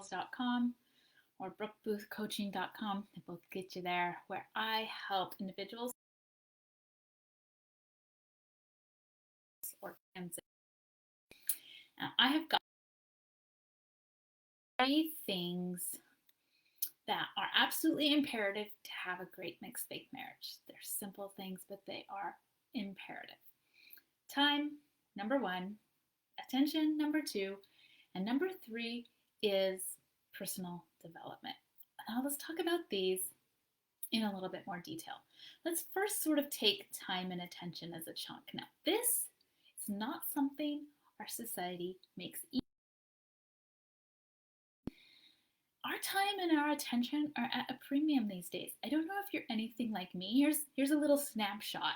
brookecoaching.com or brookeboothcoaching.com. They both get you there, where I help individuals or transit. Now, I have got 3 things that are absolutely imperative to have a great mixed faith marriage. They're simple things, but they are imperative. Time, number 1, attention, number 2, and number 3 is personal development. Now let's talk about these in a little bit more detail. Let's first sort of take time and attention as a chunk. Now, this is not something our society makes easy. Our time and our attention are at a premium these days. I don't know if you're anything like me. Here's a little snapshot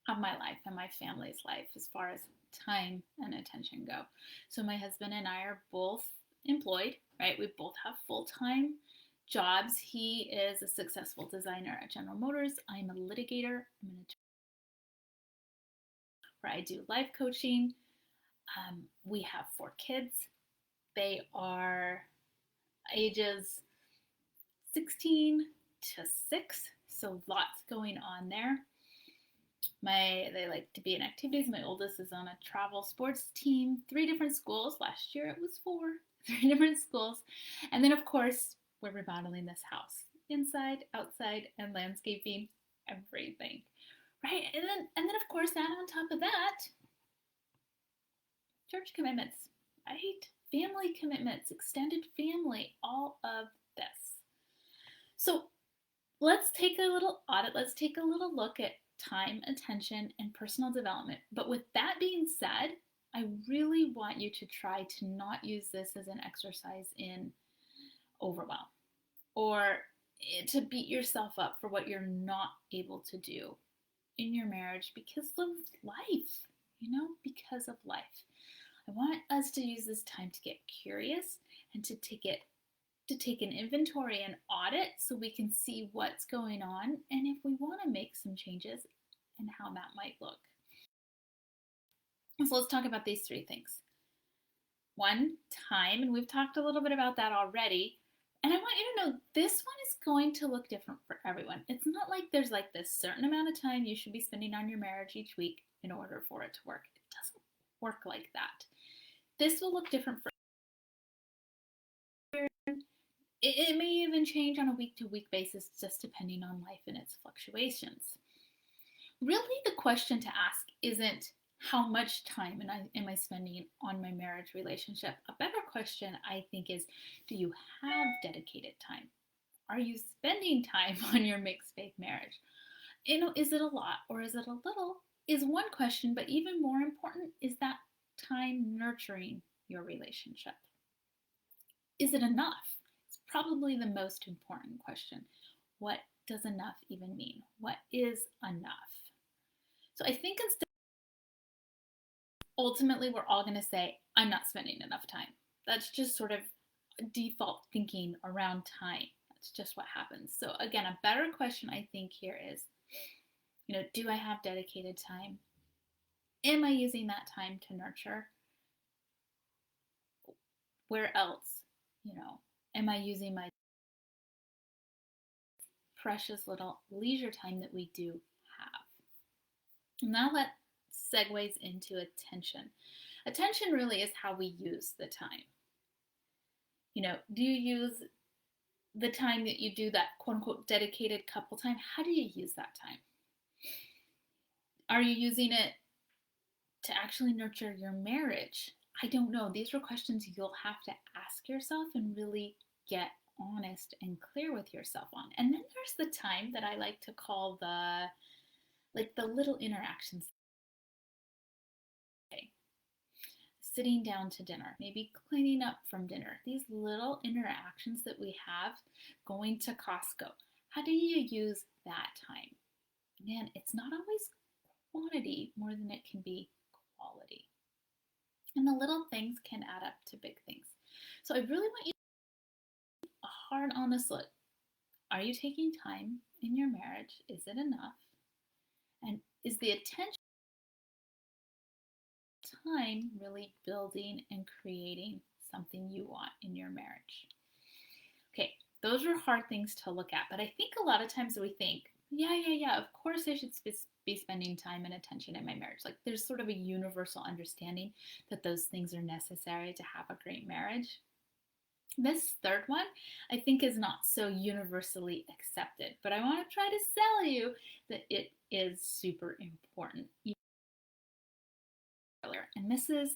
of my life and my family's life as far as time and attention go. So my husband and I are both employed, right? We both have full-time jobs. He is a successful designer at General Motors. I'm a litigator. I'm an attorney where I do life coaching. We have 4 kids. They are ages 16 to 6, so lots going on there. They like to be in activities. My oldest is on a travel sports team, 3 different schools. Last year it was 4, 3 different schools. And then of course, we're remodeling this house, inside, outside, and landscaping, everything, right? And then of course, that on top of that, church commitments, right? Family commitments, extended family, all of this. So let's take a little audit. Let's take a little look at time, attention, and personal development. But with that being said, I really want you to try to not use this as an exercise in overwhelm or to beat yourself up for what you're not able to do in your marriage because of life, because of life. I want us to use this time to get curious and to take an inventory and audit so we can see what's going on and if we want to make some changes and how that might look. So let's talk about these 3 things. 1, time, and we've talked a little bit about that already. And I want you to know this one is going to look different for everyone. It's not like there's like this certain amount of time you should be spending on your marriage each week in order for it to work. It doesn't work like that. This will look different for it may even change on a week-to-week basis just depending on life and its fluctuations. Really, the question to ask isn't how much time am I spending on my marriage relationship? A better question, I think, is do you have dedicated time? Are you spending time on your mixed faith marriage? Is it a lot or is it a little? Is one question, but even more important is that time nurturing your relationship. Is it enough? It's probably the most important question. What does enough even mean? What is enough? So I think ultimately we're all going to say, I'm not spending enough time. That's just sort of default thinking around time. That's just what happens. So again, a better question I think here is, do I have dedicated time? Am I using that time to nurture? Where else, am I using my precious little leisure time that we do have? Now that segues into attention. Attention really is how we use the time. Do you use the time that you do that quote unquote dedicated couple time? How do you use that time? Are you using it to actually nurture your marriage? I don't know. These are questions you'll have to ask yourself and really get honest and clear with yourself on. And then there's the time that I like to call the little interactions. Sitting down to dinner, maybe cleaning up from dinner. These little interactions that we have, going to Costco. How do you use that time? Again, it's not always quantity more than it can be quality. And the little things can add up to big things. So I really want you to take a hard, honest look. Are you taking time in your marriage? Is it enough? And is the attention time really building and creating something you want in your marriage? Those are hard things to look at, but I think a lot of times we think, yeah, of course I should be spending time and attention in my marriage. Like there's sort of a universal understanding that those things are necessary to have a great marriage. This third one, I think, is not so universally accepted, but I want to try to sell you that it is super important. And this is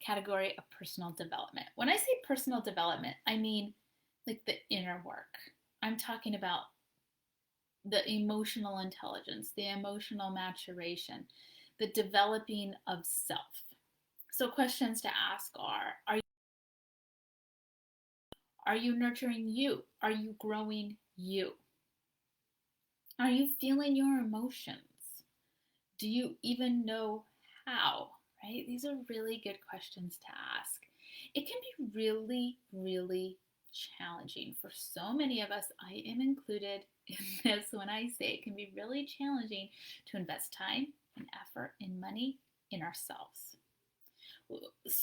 category of personal development. When I say personal development, I mean like the inner work. I'm talking about the emotional intelligence, the emotional maturation, the developing of self. So questions to ask are you nurturing you? Are you growing you? Are you feeling your emotions? Do you even know how? Right? These are really good questions to ask. It can be really, really challenging for so many of us. I am included in this when I say it can be really challenging to invest time and effort and money in ourselves.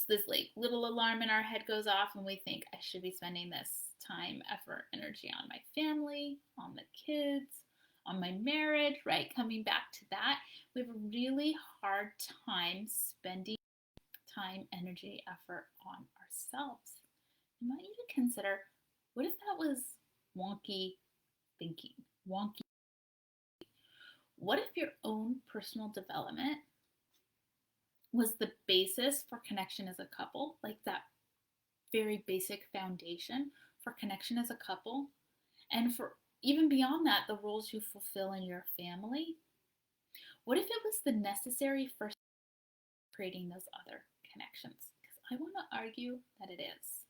This like little alarm in our head goes off and we think I should be spending this time, effort, energy on my family, on the kids, on my marriage, right? Coming back to that, we have a really hard time spending time, energy, effort on ourselves. I want you to consider, what if that was wonky thinking? Wonky. What if your own personal development was the basis for connection as a couple, like that very basic foundation for connection as a couple, and for even beyond that, the roles you fulfill in your family? What if it was the necessary first creating those other connections? Because I want to argue that it is.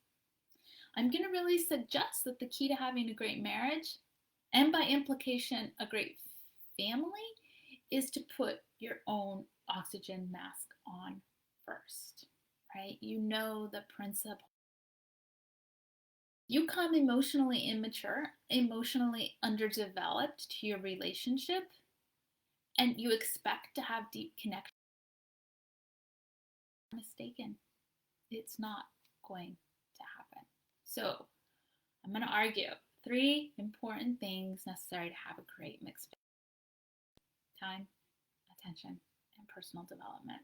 I'm going to really suggest that the key to having a great marriage, and by implication, a great family, is to put your own oxygen mask on first, right? You know the principle. You come emotionally immature, emotionally underdeveloped to your relationship, and you expect to have deep connection. Mistaken. It's not going to happen. So I'm going to argue 3 important things necessary to have a great mix of time, attention, and personal development.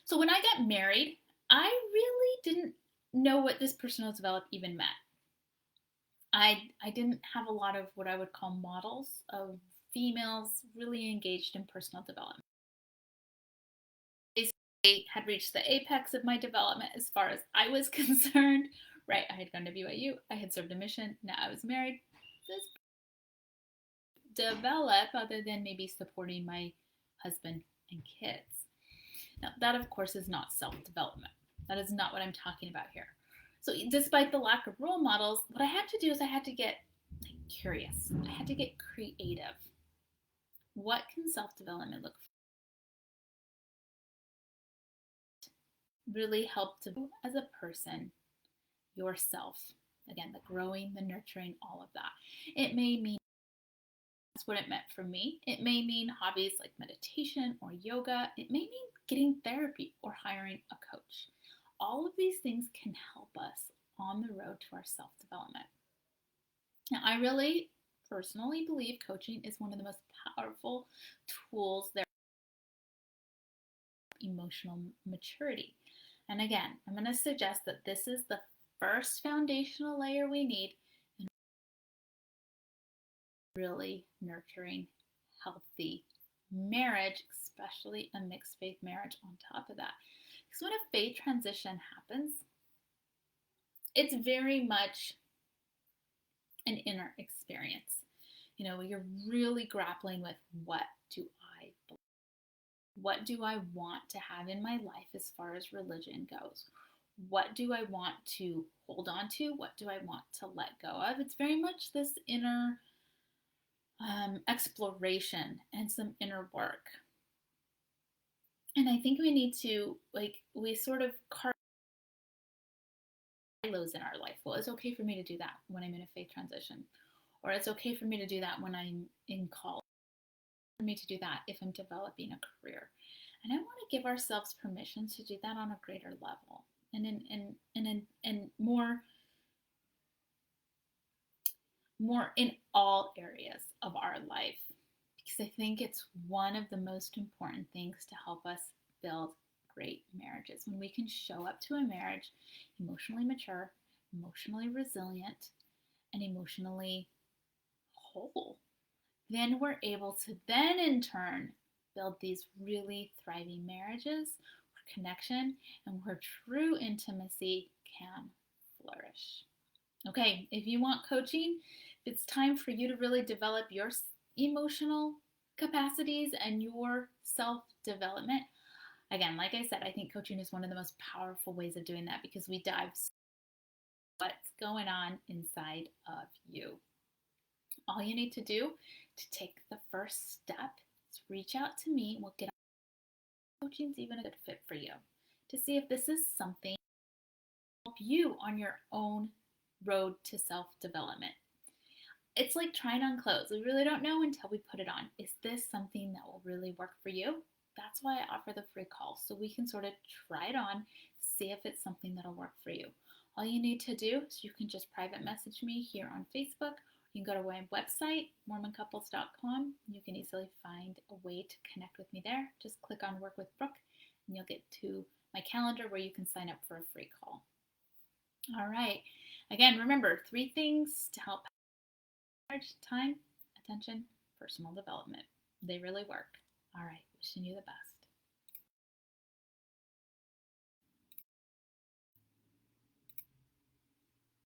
So when I got married, I really didn't know what this personal development even meant. I didn't have a lot of what I would call models of females really engaged in personal development. I had reached the apex of my development as far as I was concerned, right? I had gone to BYU, I had served a mission, now I was married. This develop other than maybe supporting my husband and kids. Now, that of course is not self-development. That is not what I'm talking about here. So despite the lack of role models, what I had to do is I had to get curious. I had to get creative. What can self-development look for? Really help to as a person, yourself. Again, the growing, the nurturing, all of that. It may mean that's what it meant for me. It may mean hobbies like meditation or yoga. It may mean getting therapy or hiring a coach. All of these things can help us on the road to our self-development. Now, I really personally believe coaching is one of the most powerful tools there for emotional maturity. And again, I'm going to suggest that this is the first foundational layer we need in really nurturing healthy marriage, especially a mixed faith marriage on top of that. Because when a faith transition happens, it's very much an inner experience. You know, you're really grappling with, what do I believe? What do I want to have in my life as far as religion goes? What do I want to hold on to? What do I want to let go of? It's very much this inner exploration and some inner work. And I think we need to, we sort of carve silos in our life. Well, it's okay for me to do that when I'm in a faith transition, or it's okay for me to do that when I'm in college, for me to do that if I'm developing a career. And I want to give ourselves permission to do that on a greater level and in more more in all areas of our life, because I think it's one of the most important things to help us build great marriages. When we can show up to a marriage emotionally mature, emotionally resilient, and emotionally whole, then we're able to then in turn build these really thriving marriages where connection and where true intimacy can flourish. Okay, if you want coaching, if it's time for you to really develop your emotional capacities and your self development, again, like I said, I think coaching is one of the most powerful ways of doing that because we dive what's going on inside of you. All you need to do to take the first step is reach out to me. We'll get coaching's even a good fit for you to see if this is something that will help you on your own road to self-development. It's like trying on clothes. We really don't know until we put it on. Is this something that will really work for you? That's why I offer the free call, so we can sort of try it on, see if it's something that'll work for you. All you need to do is you can just private message me here on Facebook. You can go to my website, mormoncouples.com. You can easily find a way to connect with me there. Just click on Work with Brooke, and you'll get to my calendar where you can sign up for a free call. All right. Again, remember 3 things to help marriage: time, attention, personal development. They really work. All right. Wishing you the best.